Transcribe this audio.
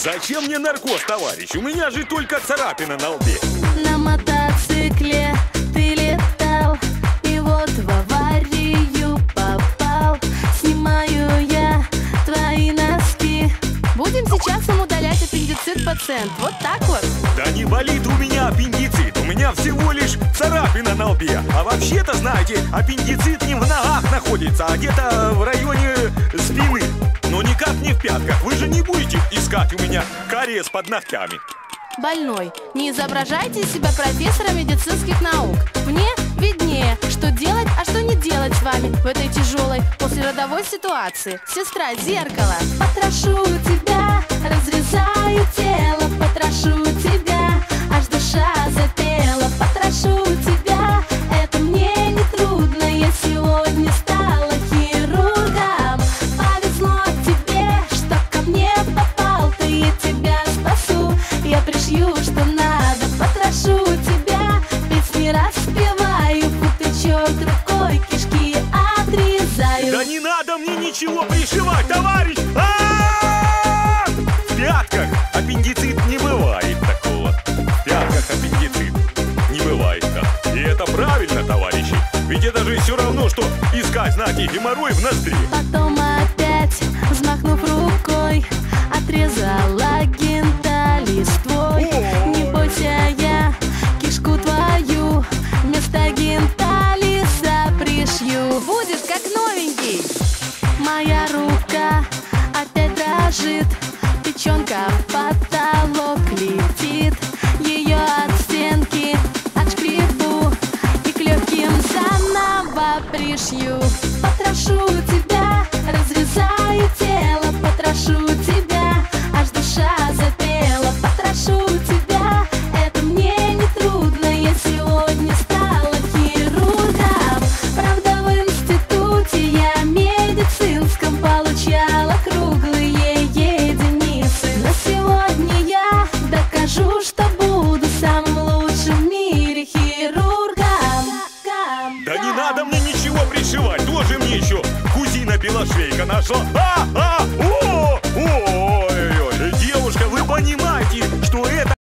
Зачем мне наркоз, товарищ? У меня же только царапина на лбе. На мотоцикле ты летал, и вот в аварию попал. Снимаю я твои носки. Будем сейчас вам удалять аппендицит, пациент. Вот так вот. Да не болит у меня аппендицит, у меня всего лишь царапина на лбе. А вообще-то, знаете, аппендицит не в ногах находится, а где-то в районе спины. Но никак не в пятках. Вы же не будете искать у меня кариес под ногтями. Больной, не изображайте из себя профессора медицинских наук. Мне виднее, что делать, а что не делать с вами в этой тяжелой послеродовой ситуации. Сестра, зеркало. Потрошу тебя, разрезаю тело, потрошу тебя, аж душа запела. Потрошу тебя, это мне не трудно, я сегодня стала хирургом. Повезло тебе, что ко мне попал ты, я тебя спасу. Я пришью, что надо, потрошу тебя, ведь не распеваю, футычок рукой, кишки отрезаю. Да не надо мне ничего пришивать, товарищ! В пятках аппендицит не бывает такого. В пятках аппендицит не бывает так. И это правильно, товарищи. Ведь это же все равно, что искать, знаете, геморрой в ноздре. Потом опять, взмахнув рукой, отрезала генталис твой. Не бойся, я кишку твою вместо генталиса пришью. Будешь как новенький. Моя рука опять дрожит, печенка в потолок летит. Ее от стенки отшкребу и к легким заново пришью. Потрошу тебя, разрезаю тело, потрошу тебя, аж душа запела. Потрошу тебя, это мне не трудно, я сегодня стала хирургом. Правда, в институте я медицинском получала круглые единицы. Но сегодня я докажу, что буду самым лучшим в мире хирургом. Да не надо мне ничего пришивать, тоже мне еще кузина Белошвейка нашла. Ой-ой-ой, девушка, вы понимаете?